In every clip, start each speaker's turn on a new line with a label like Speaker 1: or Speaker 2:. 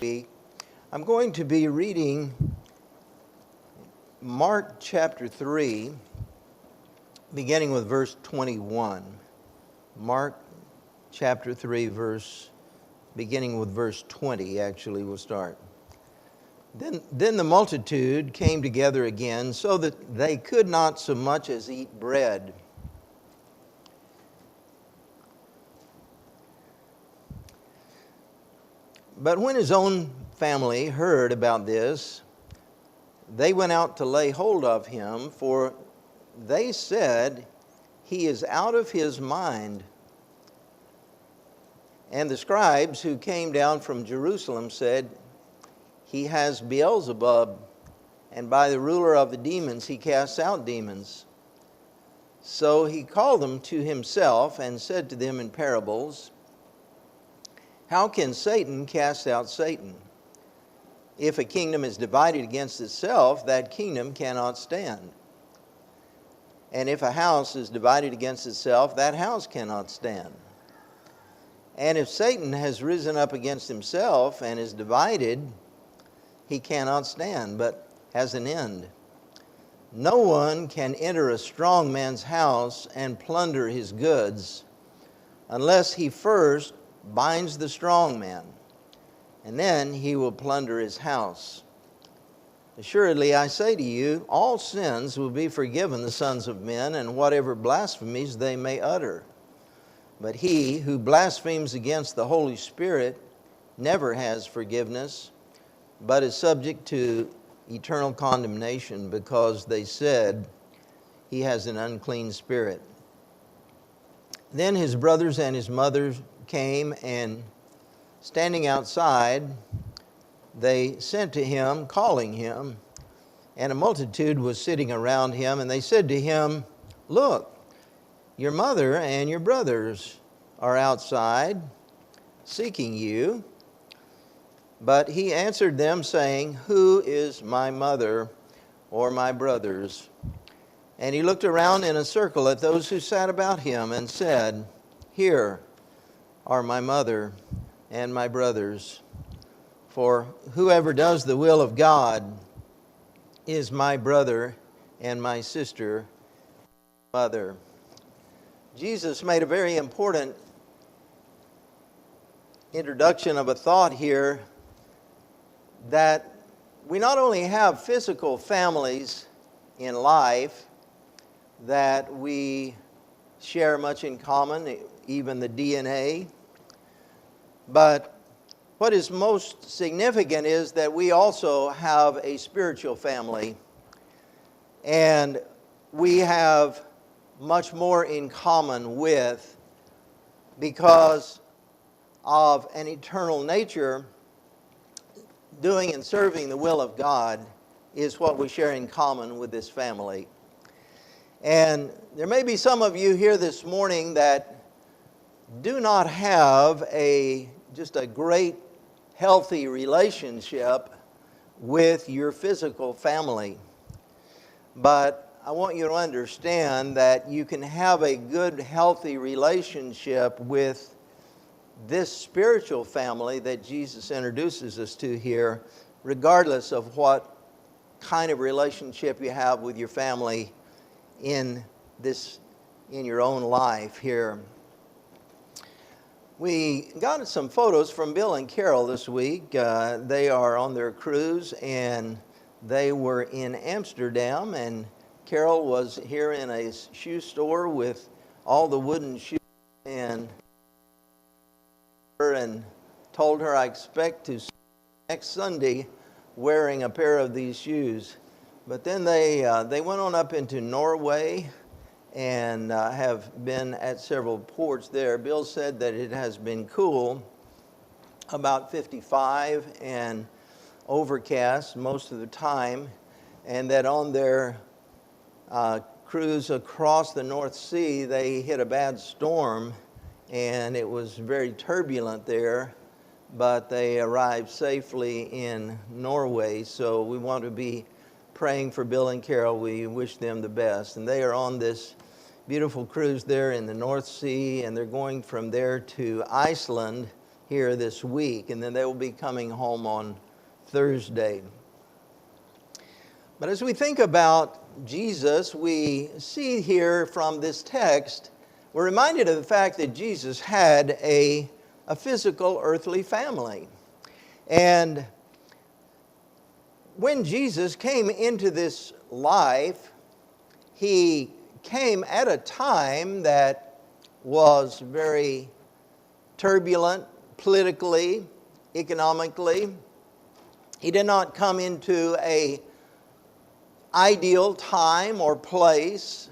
Speaker 1: week, I'm going to be reading Mark chapter 3, beginning with verse 21. Mark chapter 3, beginning with verse 20, actually, we'll start. Then the multitude came together again, so that they could not so much as eat bread. But when his own family heard about this, they went out to lay hold of him, for they said, "He is out of his mind." And the scribes who came down from Jerusalem said, "He has Beelzebub, and by the ruler of the demons he casts out demons." So he called them to himself and said to them in parables, "How can Satan cast out Satan? If a kingdom is divided against itself, that kingdom cannot stand. And if a house is divided against itself, that house cannot stand. And if Satan has risen up against himself and is divided, he cannot stand, but has an end. No one can enter a strong man's house and plunder his goods unless he first binds the strong man, and then he will plunder his house. Assuredly, I say to you, all sins will be forgiven the sons of men, and whatever blasphemies they may utter. But he who blasphemes against the Holy Spirit never has forgiveness, but is subject to eternal condemnation, because they said, he has an unclean spirit." Then his brothers and his mother came, and standing outside, they sent to him, calling him, and a multitude was sitting around him, and they said to him, "Look, your mother and your brothers are outside, seeking you." But he answered them, saying, "Who is my mother or my brothers?" And he looked around in a circle at those who sat about him and said, "Here are my mother and my brothers. For whoever does the will of God is my brother and my sister, mother." Jesus made a very important introduction of a thought here, that we not only have physical families in life that we share much in common, even the DNA, but what is most significant is that we also have a spiritual family, and we have much more in common with, because of an eternal nature. Doing and serving the will of God is what we share in common with this family. And there may be some of you here this morning that do not have just a great, healthy relationship with your physical family. But I want you to understand that you can have a good, healthy relationship with this spiritual family that Jesus introduces us to here, regardless of what kind of relationship you have with your family in your own life here. We got some photos from Bill and Carol this week. They are on their cruise, and they were in Amsterdam, and Carol was here in a shoe store with all the wooden shoes, and told her, "I expect to see you next Sunday wearing a pair of these shoes." But then they went on up into Norway and have been at several ports there. Bill said that it has been cool, about 55, and overcast most of the time, and that on their cruise across the North Sea, they hit a bad storm, and it was very turbulent there, but they arrived safely in Norway. So we want to be praying for Bill and Carol. We wish them the best. And they are on this beautiful cruise there in the North Sea, and they're going from there to Iceland here this week, and then they will be coming home on Thursday. But as we think about Jesus, we see here from this text, we're reminded of the fact that Jesus had a physical earthly family. And when Jesus came into this life, he came at a time that was very turbulent politically, economically. He did not come into an ideal time or place.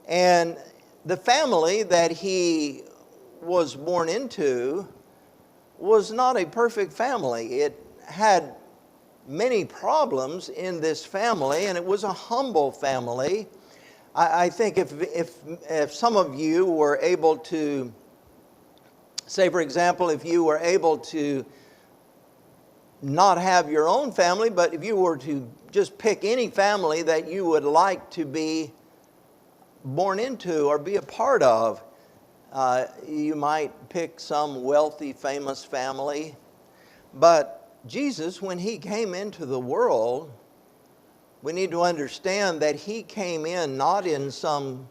Speaker 1: And the family that he was born into was not a perfect family. It had many problems in this family, and it was a humble family. I think if some of you were able to, say for example, if you were able to not have your own family, but if you were to just pick any family that you would like to be born into or be a part of, you might pick some wealthy, famous family. But Jesus, when he came into the world, we need to understand that he came in not in some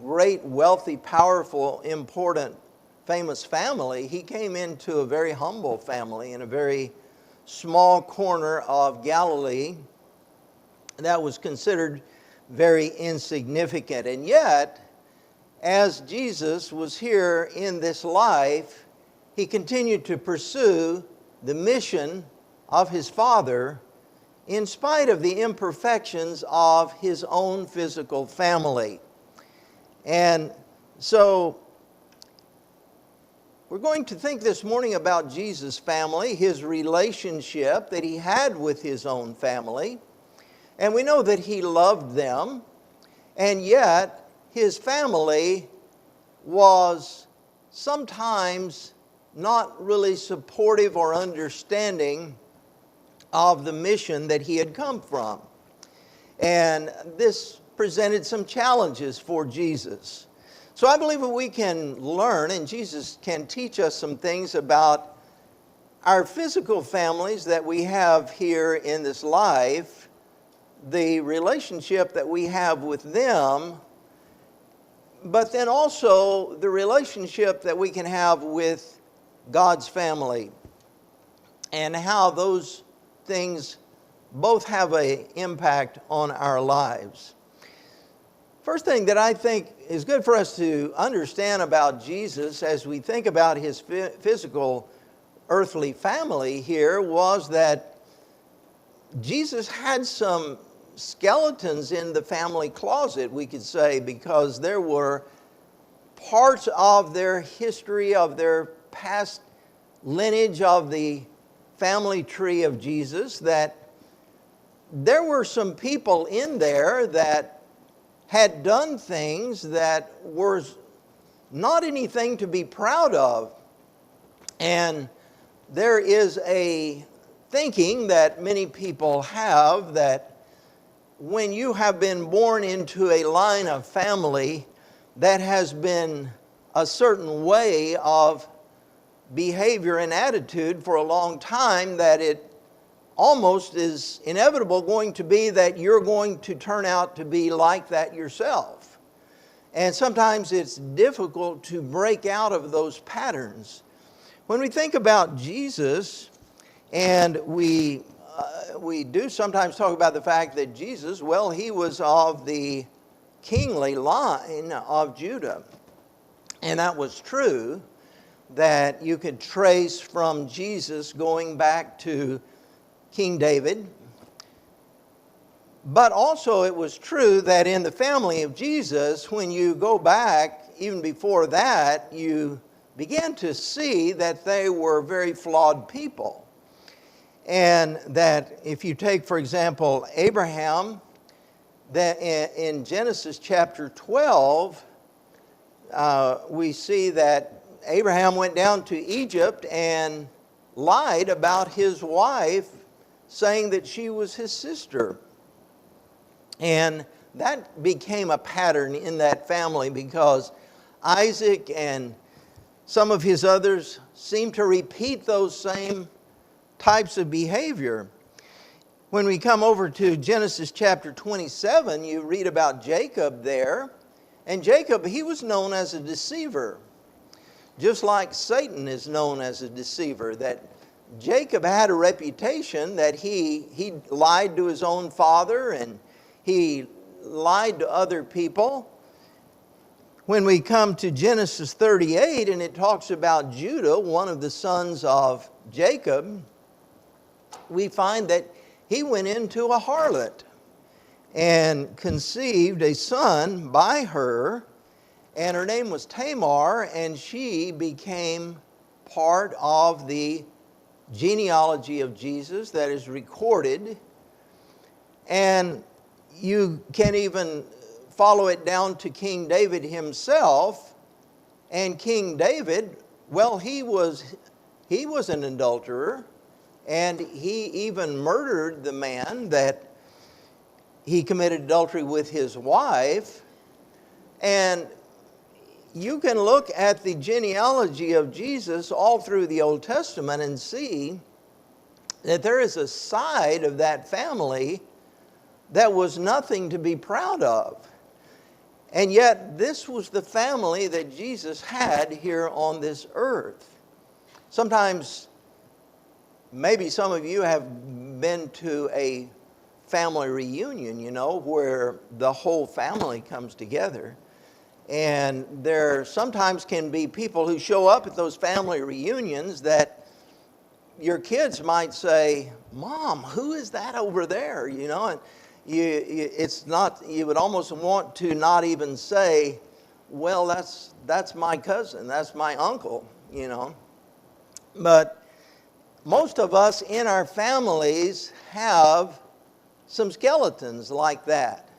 Speaker 1: great, wealthy, powerful, important, famous family. He came into a very humble family in a very small corner of Galilee that was considered very insignificant. And yet, as Jesus was here in this life, he continued to pursue the mission of his Father in spite of the imperfections of his own physical family. And so we're going to think this morning about Jesus' family, his relationship that he had with his own family. And we know that he loved them, and yet his family was sometimes not really supportive or understanding of the mission that he had come from. And this presented some challenges for Jesus. So I believe that we can learn, and Jesus can teach us some things about our physical families that we have here in this life, the relationship that we have with them, but then also the relationship that we can have with God's family, and how those things both have an impact on our lives. First thing that I think is good for us to understand about Jesus as we think about his physical earthly family here was that Jesus had some skeletons in the family closet, we could say, because there were parts of their history, of their past lineage of the family tree of Jesus, that there were some people in there that had done things that were not anything to be proud of. And there is a thinking that many people have that when you have been born into a line of family that has been a certain way of behavior and attitude for a long time, that it almost is inevitable going to be that you're going to turn out to be like that yourself. And sometimes it's difficult to break out of those patterns. When we think about Jesus, and we do sometimes talk about the fact that Jesus, well, he was of the kingly line of Judah. And that was true, that you could trace from Jesus going back to King David. But also it was true that in the family of Jesus, when you go back even before that, you began to see that they were very flawed people. And that if you take, for example, Abraham, that in Genesis chapter 12, we see that Abraham went down to Egypt and lied about his wife, saying that she was his sister. And that became a pattern in that family because Isaac and some of his others seem to repeat those same types of behavior. When we come over to Genesis chapter 27, you read about Jacob there. And Jacob, he was known as a deceiver. Just like Satan is known as a deceiver. That Jacob had a reputation that he lied to his own father and he lied to other people. When we come to Genesis 38 and it talks about Judah, one of the sons of Jacob, we find that he went into a harlot and conceived a son by her, and her name was Tamar, and she became part of the genealogy of Jesus that is recorded. And you can even follow it down to King David himself. And King David, well, he was an adulterer. And he even murdered the man that he committed adultery with his wife. And you can look at the genealogy of Jesus all through the Old Testament and see that there is a side of that family that was nothing to be proud of. And yet this was the family that Jesus had here on this earth. Sometimes, maybe some of you have been to a family reunion, where the whole family comes together. And there sometimes can be people who show up at those family reunions that your kids might say, "Mom, who is that over there?" And it's not, you would almost want to not even say, "Well, that's my cousin, that's my uncle," But most of us in our families have some skeletons like that.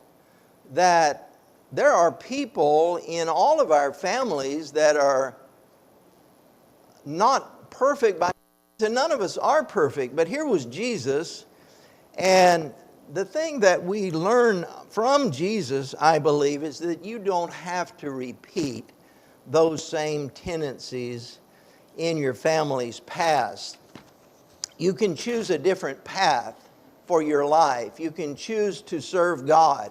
Speaker 1: That there are people in all of our families that are not perfect and none of us are perfect. But here was Jesus, and the thing that we learn from Jesus, I believe, is that you don't have to repeat those same tendencies in your family's past. You can choose a different path for your life. You can choose to serve God.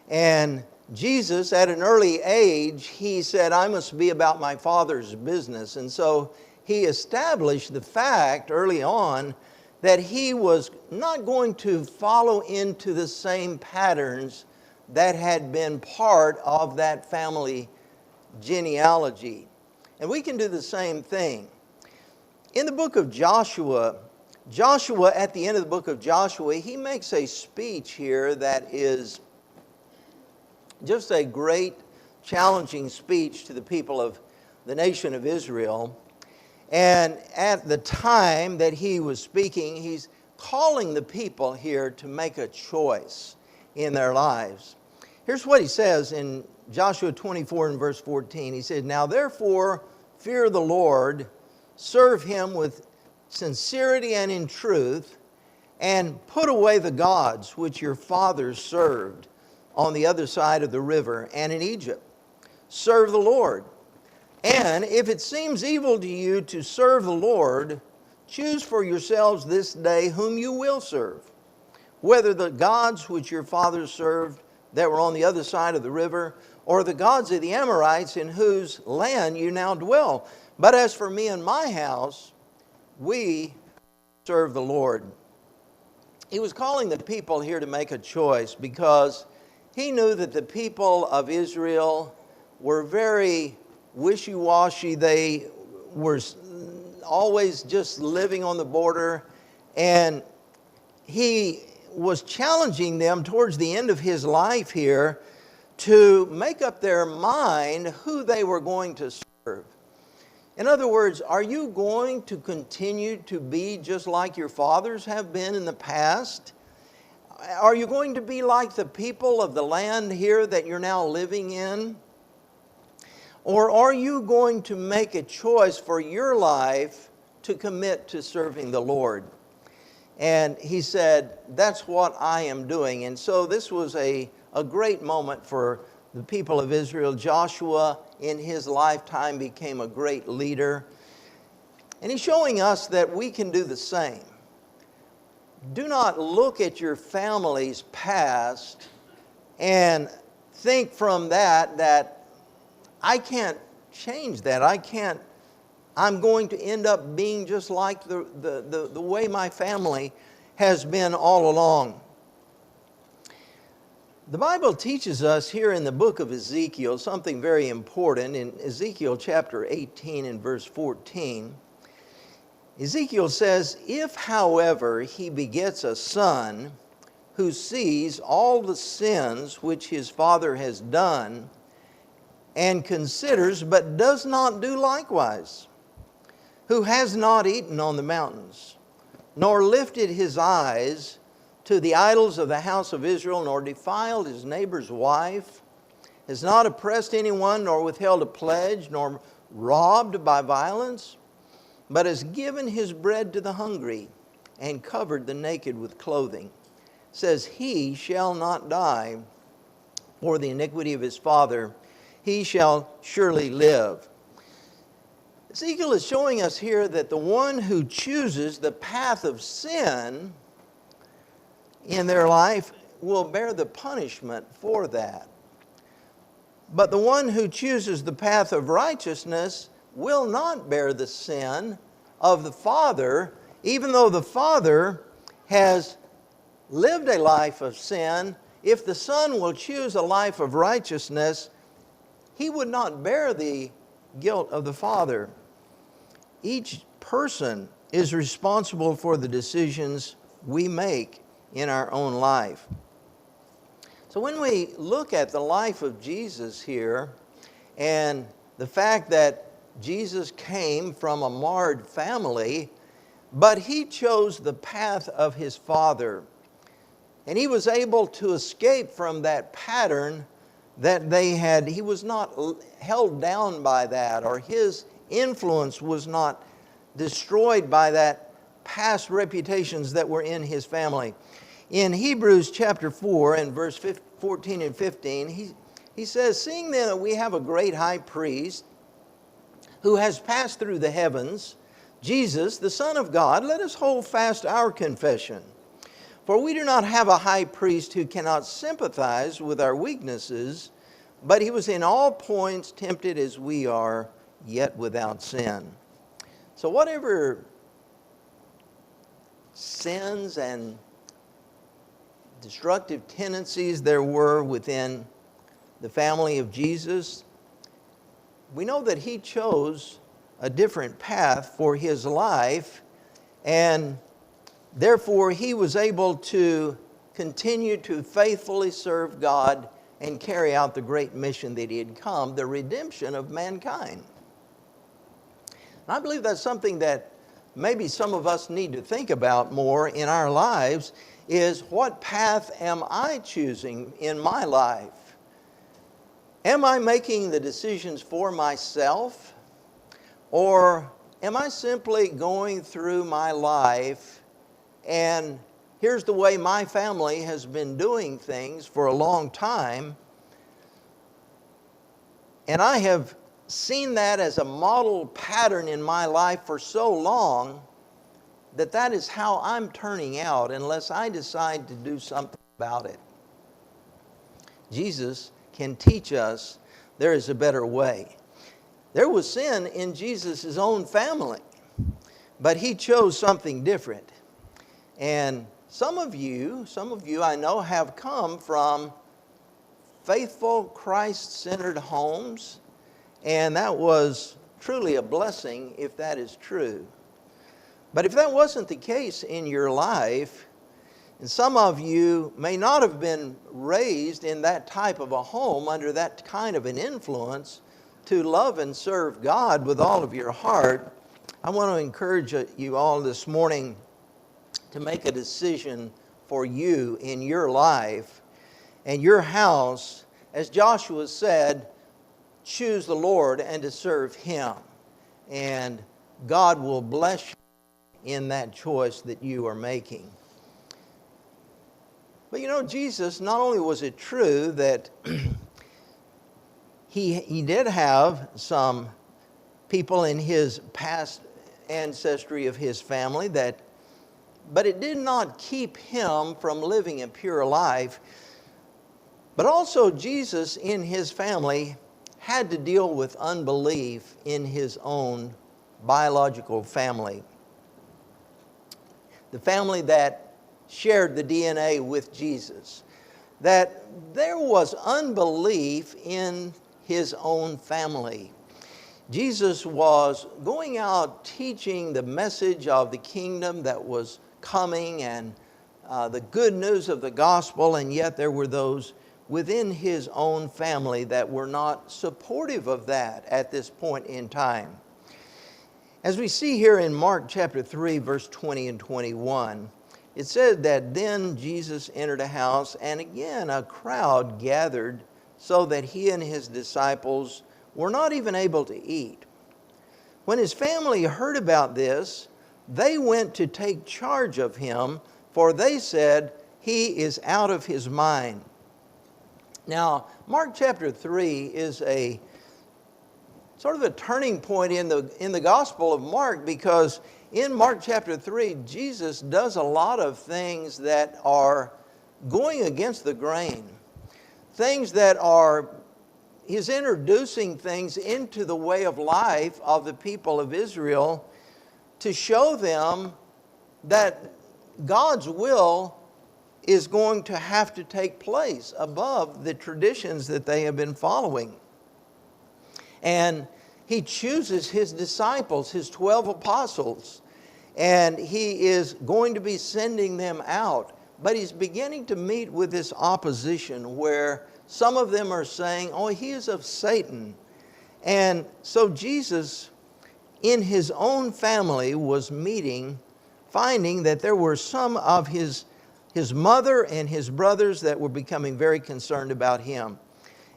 Speaker 1: And Jesus, at an early age, he said, "I must be about my Father's business." And so he established the fact early on that he was not going to follow into the same patterns that had been part of that family genealogy. And we can do the same thing. In the book of Joshua, at the end of the book of Joshua, he makes a speech here that is just a great, challenging speech to the people of the nation of Israel. And at the time that he was speaking, he's calling the people here to make a choice in their lives. Here's what he says in Joshua 24 and verse 14. He said, "Now therefore fear the Lord, serve him with sincerity and in truth, and put away the gods which your fathers served on the other side of the river and in Egypt. Serve the Lord. And if it seems evil to you to serve the Lord, choose for yourselves this day whom you will serve, whether the gods which your fathers served that were on the other side of the river, or the gods of the Amorites in whose land you now dwell. But as for me and my house, we serve the Lord." He was calling the people here to make a choice because he knew that the people of Israel were very wishy-washy. They were always just living on the border. And he was challenging them towards the end of his life here to make up their mind who they were going to serve. In other words, are you going to continue to be just like your fathers have been in the past? Are you going to be like the people of the land here that you're now living in? Or are you going to make a choice for your life to commit to serving the Lord? And he said, that's what I am doing. And so this was a great moment for the people of Israel. Joshua, in his lifetime, became a great leader. And he's showing us that we can do the same. Do not look at your family's past and think from that I can't change that. I'm going to end up being just like the way my family has been all along. The Bible teaches us here in the book of Ezekiel something very important. In Ezekiel chapter 18 and verse 14, Ezekiel says, "If, however, he begets a son who sees all the sins which his father has done and considers but does not do likewise, who has not eaten on the mountains, nor lifted his eyes to the idols of the house of Israel, nor defiled his neighbor's wife, has not oppressed anyone, nor withheld a pledge, nor robbed by violence, but has given his bread to the hungry and covered the naked with clothing, says, he shall not die for the iniquity of his father, he shall surely live." Ezekiel is showing us here that the one who chooses the path of sin in their life will bear the punishment for that. But the one who chooses the path of righteousness will not bear the sin of the father, even though the father has lived a life of sin. If the son will choose a life of righteousness, he would not bear the guilt of the father. Each person is responsible for the decisions we make in our own life. So when we look at the life of Jesus here, and the fact that Jesus came from a marred family, but he chose the path of his father, and he was able to escape from that pattern that they had. He was not held down by that, or his influence was not destroyed by that past reputations that were in his family. In Hebrews chapter 4 and verse 14 and 15, he says, "Seeing then that we have a great high priest who has passed through the heavens, Jesus, the Son of God, let us hold fast our confession. For we do not have a high priest who cannot sympathize with our weaknesses, but he was in all points tempted as we are, yet without sin." So whatever sins and destructive tendencies there were within the family of Jesus, we know that he chose a different path for his life, and therefore he was able to continue to faithfully serve God and carry out the great mission that he had come, the redemption of mankind. And I believe that's something that maybe some of us need to think about more in our lives, is what path am I choosing in my life? Am I making the decisions for myself? Or am I simply going through my life and here's the way my family has been doing things for a long time, and I have seen that as a model pattern in my life for so long that is how I'm turning out unless I decide to do something about it. Jesus can teach us there is a better way. There was sin in Jesus' own family, but he chose something different. And some of you I know have come from faithful, Christ-centered homes, and that was truly a blessing if that is true. But if that wasn't the case in your life, and some of you may not have been raised in that type of a home under that kind of an influence to love and serve God with all of your heart, I want to encourage you all this morning to make a decision for you in your life and your house. As Joshua said, choose the Lord and to serve him. And God will bless you in that choice that you are making. But you know, Jesus, not only was it true that He did have some people in his past ancestry of his family but it did not keep him from living a pure life. But also Jesus in his family had to deal with unbelief in his own biological family. The family that shared the DNA with Jesus. That there was unbelief in his own family. Jesus was going out teaching the message of the kingdom that was coming and the good news of the gospel, and yet there were those within his own family that were not supportive of that at this point in time. As we see here in Mark chapter 3, verse 20 and 21, it said that then Jesus entered a house, and again a crowd gathered so that he and his disciples were not even able to eat. When his family heard about this, they went to take charge of him, for they said, "He is out of his mind." Now, Mark chapter 3 is a sort of a turning point in the Gospel of Mark, because in Mark chapter 3, Jesus does a lot of things that are going against the grain. Things that are, he's introducing things into the way of life of the people of Israel to show them that God's will is going to have to take place above the traditions that they have been following. And he chooses his disciples, his 12 apostles, and he is going to be sending them out. But he's beginning to meet with this opposition where some of them are saying, "Oh, he is of Satan." And so Jesus, in his own family, was finding that there were some of his mother and his brothers that were becoming very concerned about him.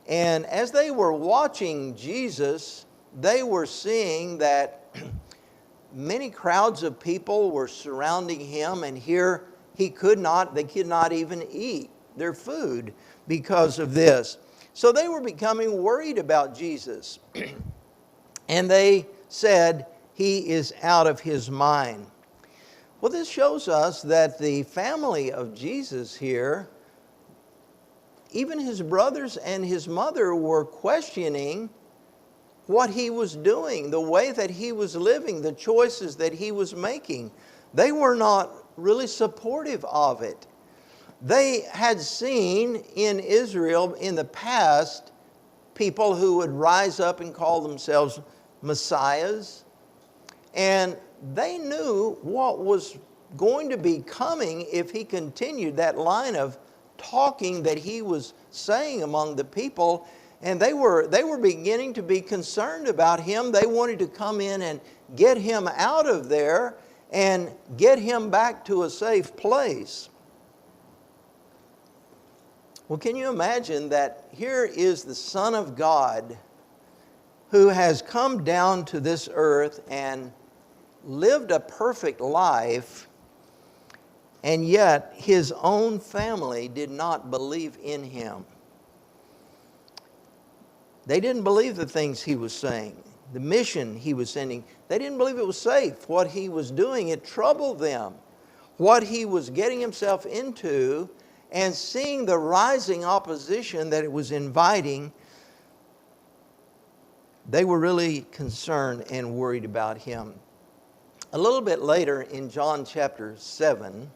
Speaker 1: And as they were watching Jesus, they were seeing that many crowds of people were surrounding him, and here they could not even eat their food because of this. So they were becoming worried about Jesus. And they said, "He is out of his mind." Well, this shows us that the family of Jesus here, even his brothers and his mother, were questioning what he was doing, the way that he was living, the choices that he was making. They were not really supportive of it. They had seen in Israel in the past people who would rise up and call themselves messiahs, and they knew what was going to be coming if he continued that line of talking that he was saying among the people. And they were beginning to be concerned about him. They wanted to come in and get him out of there and get him back to a safe place. Well, can you imagine that here is the Son of God who has come down to this earth and lived a perfect life, and yet his own family did not believe in him. They didn't believe the things he was saying, the mission he was sending. They didn't believe it was safe. What he was doing, it troubled them. What he was getting himself into, and seeing the rising opposition that it was inviting, they were really concerned and worried about him. A little bit later in John chapter 7,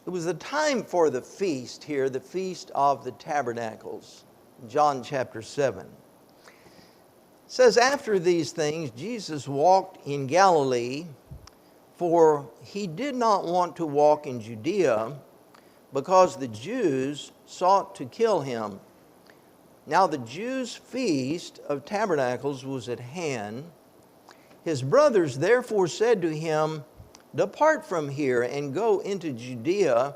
Speaker 1: it was the time for the feast here, the Feast of the Tabernacles. John chapter 7. It says, "After these things, Jesus walked in Galilee, for he did not want to walk in Judea, because the Jews sought to kill him. Now the Jews' feast of tabernacles was at hand. His brothers therefore said to him, 'Depart from here and go into Judea,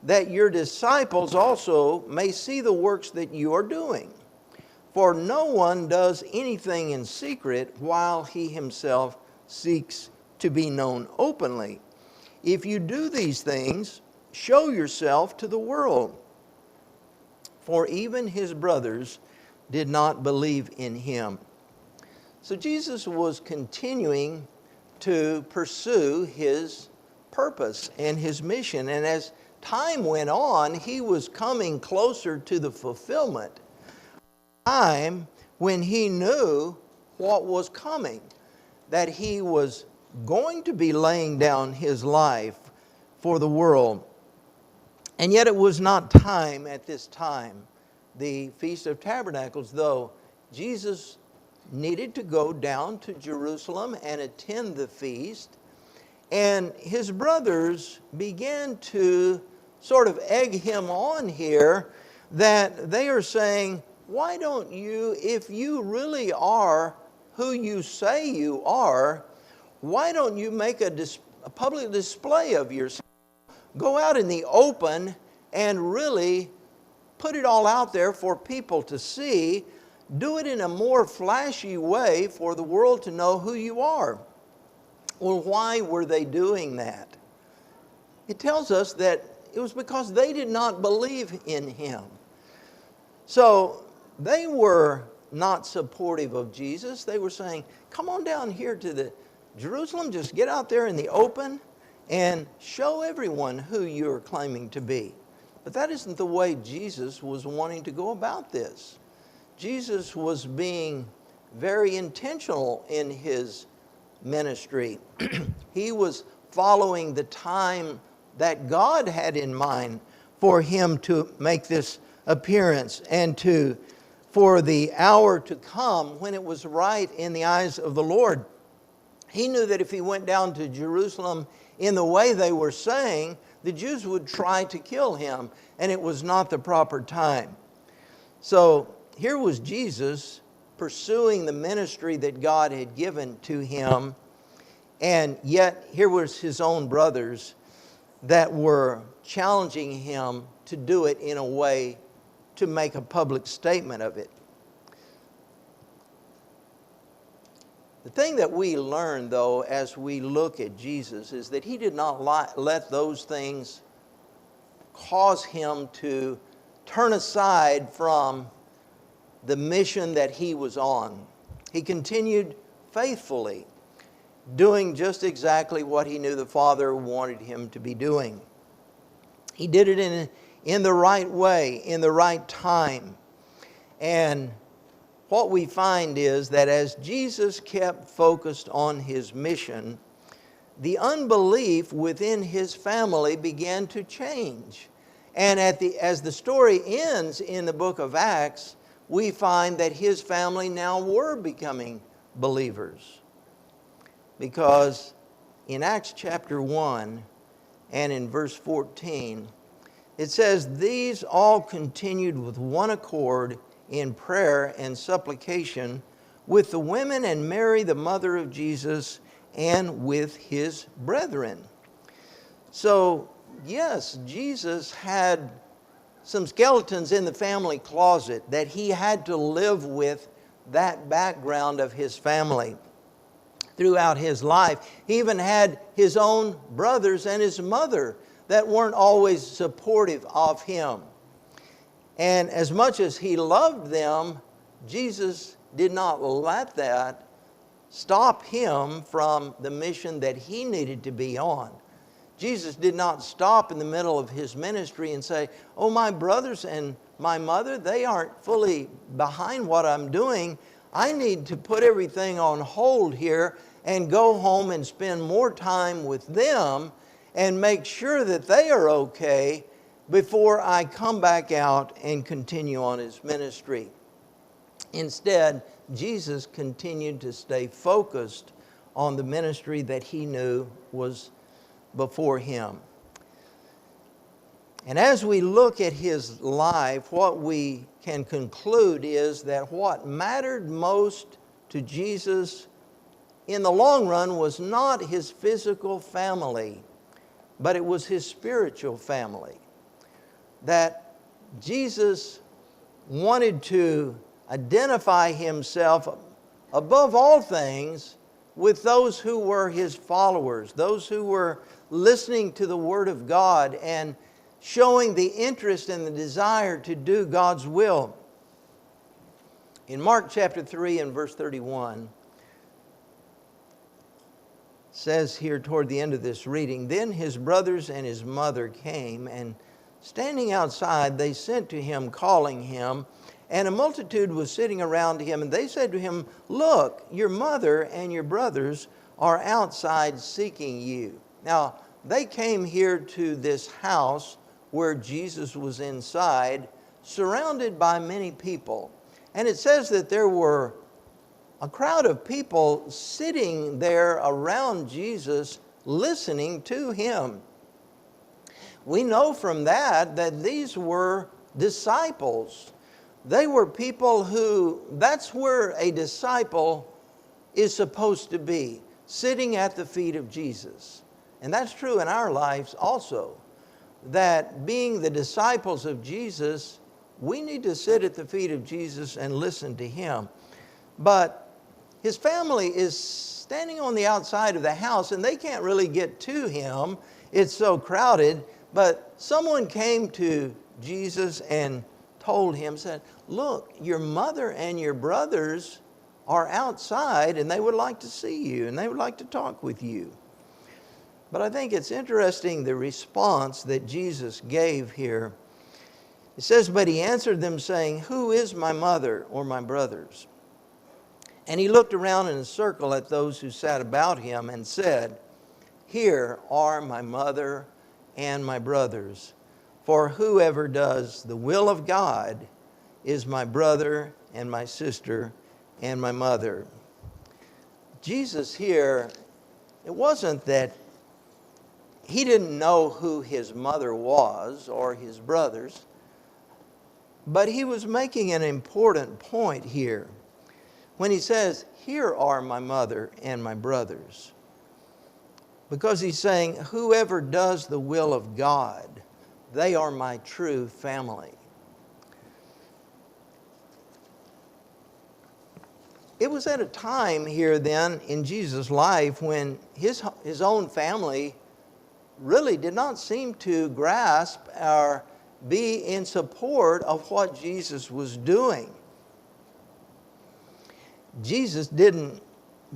Speaker 1: that your disciples also may see the works that you are doing. For no one does anything in secret while he himself seeks to be known openly. If you do these things, show yourself to the world.' For even his brothers did not believe in him. So Jesus was continuing to pursue his purpose and his mission. And as time went on, he was coming closer to the fulfillment. Time when he knew what was coming, that he was going to be laying down his life for the world. And yet it was not time at this time, the Feast of Tabernacles, though Jesus needed to go down to Jerusalem and attend the feast. And his brothers began to sort of egg him on here, that they are saying, why don't you, if you really are who you say you are, why don't you make a public display of yourself? Go out in the open and really put it all out there for people to see. Do it in a more flashy way for the world to know who you are. Well, why were they doing that? It tells us that it was because they did not believe in him. So they were not supportive of Jesus. They were saying, come on down here to the Jerusalem, just get out there in the open and show everyone who you're claiming to be. But that isn't the way Jesus was wanting to go about this. Jesus was being very intentional in his ministry. He was following the time that God had in mind for him to make this appearance and for the hour to come when it was right in the eyes of the Lord. He knew that if he went down to Jerusalem in the way they were saying, the Jews would try to kill him, and it was not the proper time. So here was Jesus pursuing the ministry that God had given to him, and yet here was his own brothers that were challenging him to do it in a way to make a public statement of it. The thing that we learn, though, as we look at Jesus is that he did not let those things cause him to turn aside from the mission that he was on. He continued faithfully, doing just exactly what he knew the Father wanted him to be doing. He did it in the right way, in the right time. And what we find is that as Jesus kept focused on his mission, the unbelief within his family began to change. And as the story ends in the book of Acts, we find that his family now were becoming believers. Because in Acts chapter 1 and in verse 14, it says, "These all continued with one accord in prayer and supplication with the women and Mary, the mother of Jesus, and with his brethren." So, yes, Jesus had some skeletons in the family closet that he had to live with that background of his family throughout his life. He even had his own brothers and his mother that weren't always supportive of him. And as much as he loved them, Jesus did not let that stop him from the mission that he needed to be on. Jesus did not stop in the middle of his ministry and say, "Oh, my brothers and my mother, they aren't fully behind what I'm doing. I need to put everything on hold here and go home and spend more time with them and make sure that they are okay before I come back out and continue on his ministry." Instead, Jesus continued to stay focused on the ministry that he knew was before him. And as we look at his life, what we can conclude is that what mattered most to Jesus in the long run was not his physical family, but it was his spiritual family. That Jesus wanted to identify himself above all things with those who were his followers, those who were listening to the Word of God and showing the interest and the desire to do God's will. In Mark chapter 3 and verse 31, says here toward the end of this reading, "Then his brothers and his mother came, and standing outside, they sent to him, calling him. And a multitude was sitting around him, and they said to him, 'Look, your mother and your brothers are outside seeking you.'" Now, they came here to this house where Jesus was inside, surrounded by many people. And it says that there were a crowd of people sitting there around Jesus, listening to him. We know from that these were disciples. They were people who, that's where a disciple is supposed to be, sitting at the feet of Jesus. And that's true in our lives also, that being the disciples of Jesus, we need to sit at the feet of Jesus and listen to him. But his family is standing on the outside of the house, and they can't really get to him. It's so crowded. But someone came to Jesus and told him, said, "Look, your mother and your brothers are outside, and they would like to see you, and they would like to talk with you." But I think it's interesting the response that Jesus gave here. It says, "But he answered them, saying, 'Who is my mother or my brothers?' And he looked around in a circle at those who sat about him and said, 'Here are my mother and my brothers. For whoever does the will of God is my brother and my sister and my mother.'" Jesus here, it wasn't that he didn't know who his mother was or his brothers, but he was making an important point here when he says, "Here are my mother and my brothers." Because he's saying, whoever does the will of God, they are my true family. It was at a time here then in Jesus' life when his own family really did not seem to grasp or be in support of what Jesus was doing. Jesus didn't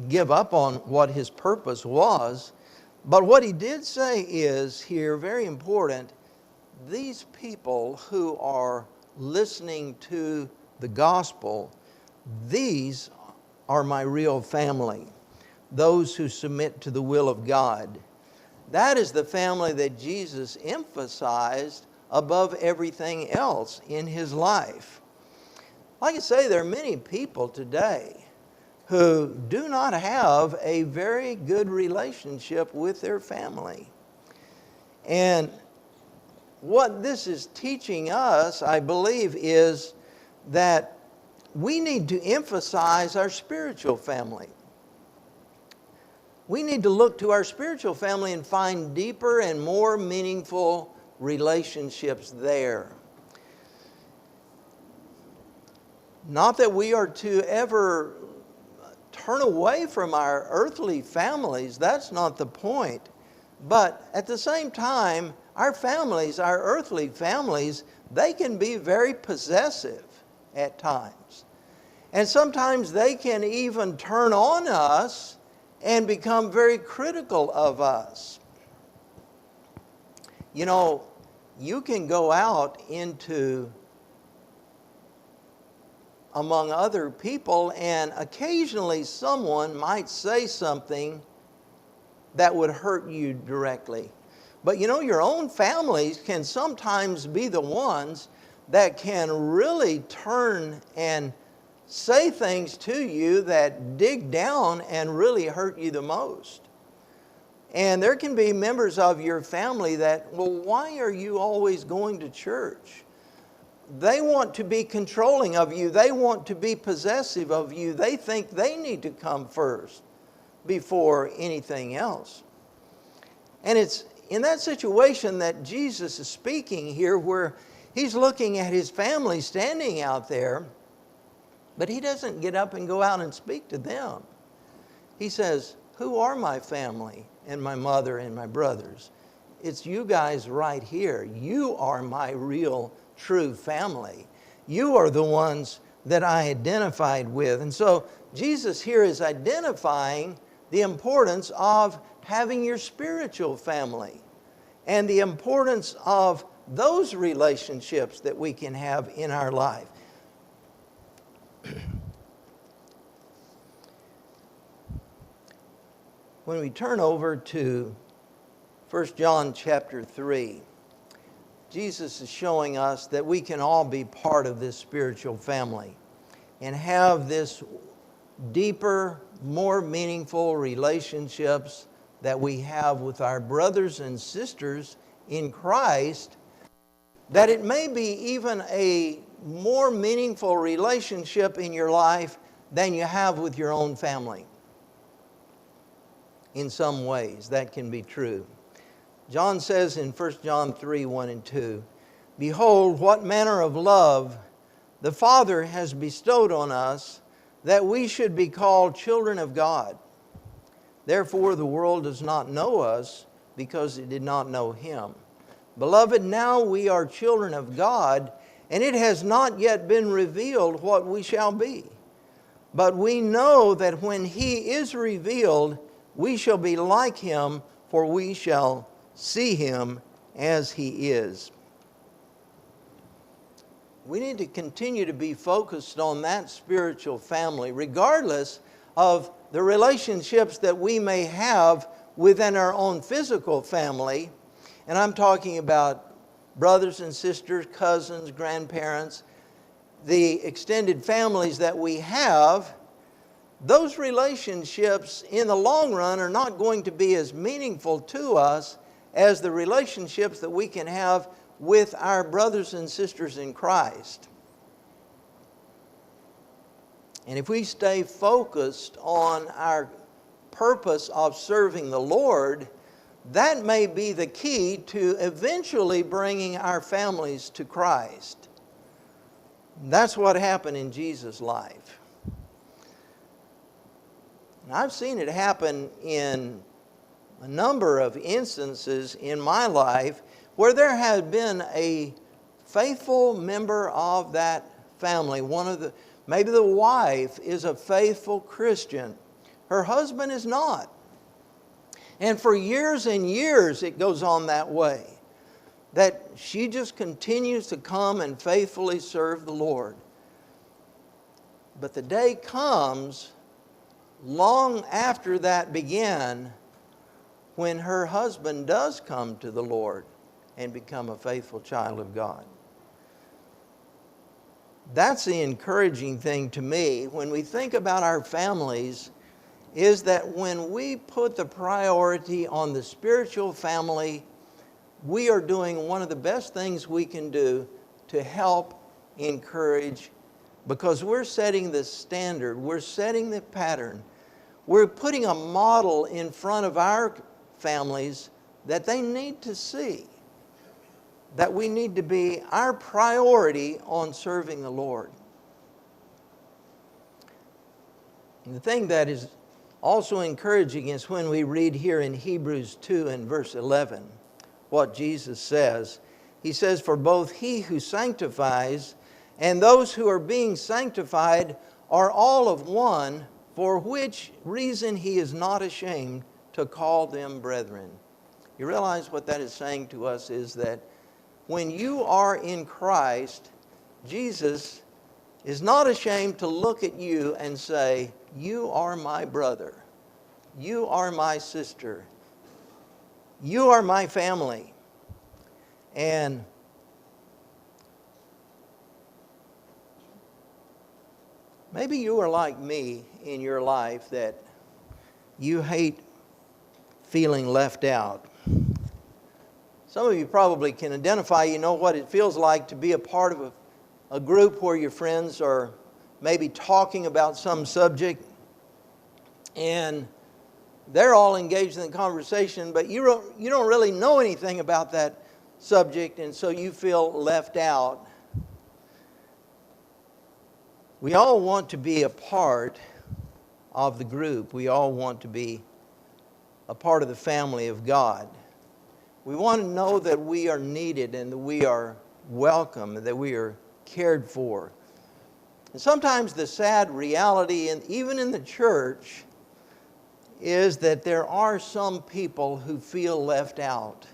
Speaker 1: give up on what his purpose was, but what he did say is here, very important, these people who are listening to the gospel, these are my real family, those who submit to the will of God. That is the family that Jesus emphasized above everything else in his life. Like I say, there are many people today who do not have a very good relationship with their family. And what this is teaching us, I believe, is that we need to emphasize our spiritual family. We need to look to our spiritual family and find deeper and more meaningful relationships there. Not that we are to ever turn away from our earthly families. That's not the point. But at the same time, our families, our earthly families, they can be very possessive at times. And sometimes they can even turn on us and become very critical of us. You know, you can go out into among other people, and occasionally someone might say something that would hurt you directly. But you know, your own families can sometimes be the ones that can really turn and say things to you that dig down and really hurt you the most. And there can be members of your family that, well, why are you always going to church? They want to be controlling of you. They want to be possessive of you. They think they need to come first before anything else. And it's in that situation that Jesus is speaking here, where he's looking at his family standing out there, but he doesn't get up and go out and speak to them. He says, "Who are my family and my mother and my brothers?" It's you guys right here. You are my real true family. You are the ones that I identified with. And so Jesus here is identifying the importance of having your spiritual family and the importance of those relationships that we can have in our life. When we turn over to 1 John chapter 3, Jesus is showing us that we can all be part of this spiritual family and have this deeper, more meaningful relationships that we have with our brothers and sisters in Christ, that it may be even a more meaningful relationship in your life than you have with your own family. In some ways, that can be true. John says in 1 John 3, 1 and 2, "Behold, what manner of love the Father has bestowed on us, that we should be called children of God. Therefore the world does not know us, because it did not know Him. Beloved, now we are children of God, and it has not yet been revealed what we shall be. But we know that when He is revealed, we shall be like Him, for we shall see Him as He is." We need to continue to be focused on that spiritual family, regardless of the relationships that we may have within our own physical family. And I'm talking about brothers and sisters, cousins, grandparents, the extended families that we have. Those relationships in the long run are not going to be as meaningful to us as the relationships that we can have with our brothers and sisters in Christ. And if we stay focused on our purpose of serving the Lord, that may be the key to eventually bringing our families to Christ. That's what happened in Jesus' life. And I've seen it happen in a number of instances in my life where there had been a faithful member of that family. Maybe the wife is a faithful Christian. Her husband is not. And for years and years it goes on that way, that she just continues to come and faithfully serve the Lord. But the day comes long after that began when her husband does come to the Lord and become a faithful child of God. That's the encouraging thing to me when we think about our families, is that when we put the priority on the spiritual family, we are doing one of the best things we can do to help encourage, because we're setting the standard, we're setting the pattern. We're putting a model in front of our families that they need to see, that we need to be our priority on serving the Lord. And the thing that is also encouraging is when we read here in Hebrews 2 and verse 11, what Jesus says. He says, "For both He who sanctifies and those who are being sanctified are all of one, for which reason He is not ashamed to call them brethren." You realize what that is saying to us is that when you are in Christ, Jesus is not ashamed to look at you and say, "You are my brother. You are my sister. You are my family." And maybe you are like me in your life, that you hate feeling left out. Some of you probably can identify, you know what it feels like to be a part of a group where your friends are maybe talking about some subject and they're all engaged in the conversation, but you don't really know anything about that subject, and so you feel left out. We all want to be a part of the group. We all want to be a part of the family of God. We want to know that we are needed and that we are welcome, that we are cared for. And sometimes the sad reality, even in the church, is that there are some people who feel left out.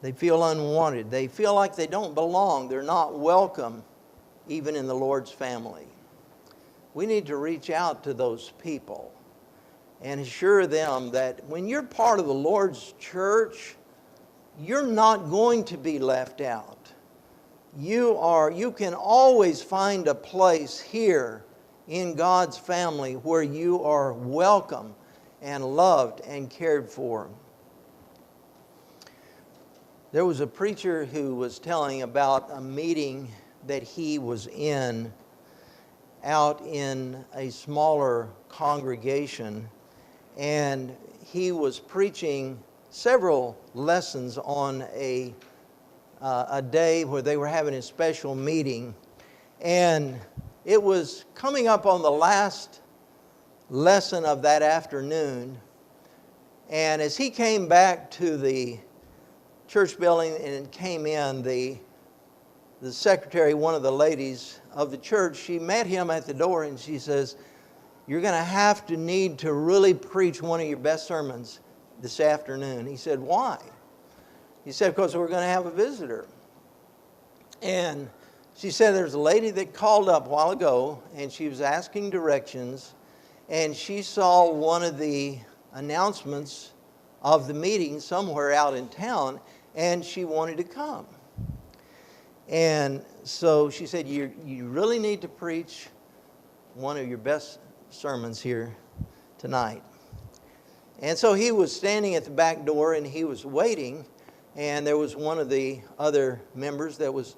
Speaker 1: They feel unwanted. They feel like they don't belong. They're not welcome, even in the Lord's family. We need to reach out to those people and assure them that when you're part of the Lord's church, you're not going to be left out. You can always find a place here in God's family where you are welcome and loved and cared for. There was a preacher who was telling about a meeting that he was in out in a smaller congregation, and he was preaching several lessons on a day where they were having a special meeting, and it was coming up on the last lesson of that afternoon. And as he came back to the church building and came in, the secretary, one of the ladies of the church, she met him at the door and she says, "You're going to need to really preach one of your best sermons this afternoon." He said, "Why?" He said, "Because we're going to have a visitor." And she said, "There's a lady that called up a while ago and she was asking directions, and she saw one of the announcements of the meeting somewhere out in town, and she wanted to come." And so she said, you really need to preach one of your best sermons here tonight." And so he was standing at the back door and he was waiting, and there was one of the other members that was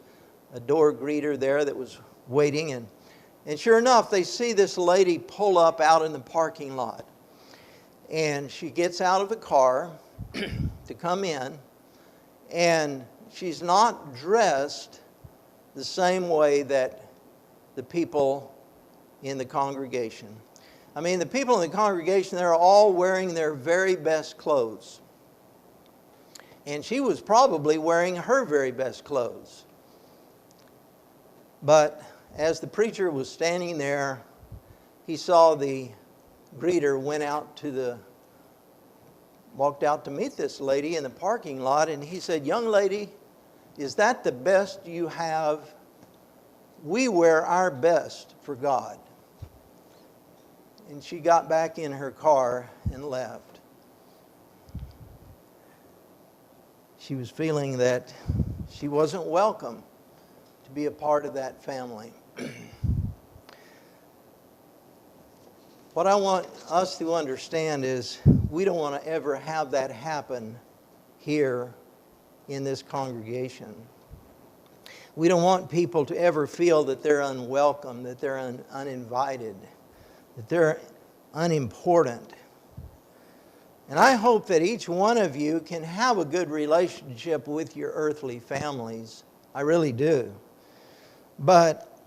Speaker 1: a door greeter there that was waiting, and sure enough, they see this lady pull up out in the parking lot, and she gets out of the car to come in, and she's not dressed the same way that the people in the congregation. I mean, the people in the congregation, they're all wearing their very best clothes. And she was probably wearing her very best clothes. But as the preacher was standing there, he saw the greeter walked out to meet this lady in the parking lot, and he said, "Young lady, is that the best you have? We wear our best for God." And she got back in her car and left. She was feeling that she wasn't welcome to be a part of that family. What I want us to understand is we don't want to ever have that happen here in this congregation. We don't want people to ever feel that they're unwelcome, that they're uninvited, that they're unimportant. And I hope that each one of you can have a good relationship with your earthly families. I really do. But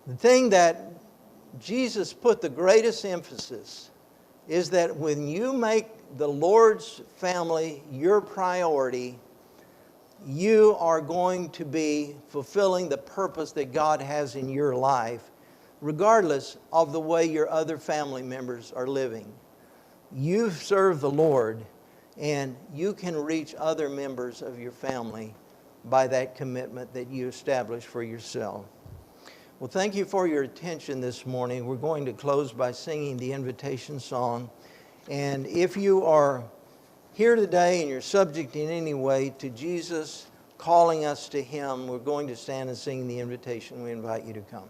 Speaker 1: the thing that Jesus put the greatest emphasis is that when you make the Lord's family your priority, you are going to be fulfilling the purpose that God has in your life, regardless of the way your other family members are living. You serve the Lord, and you can reach other members of your family by that commitment that you establish for yourself. Well, thank you for your attention this morning. We're going to close by singing the invitation song. And if you are here today and you're subject in any way to Jesus calling us to Him, we're going to stand and sing the invitation. We invite you to come.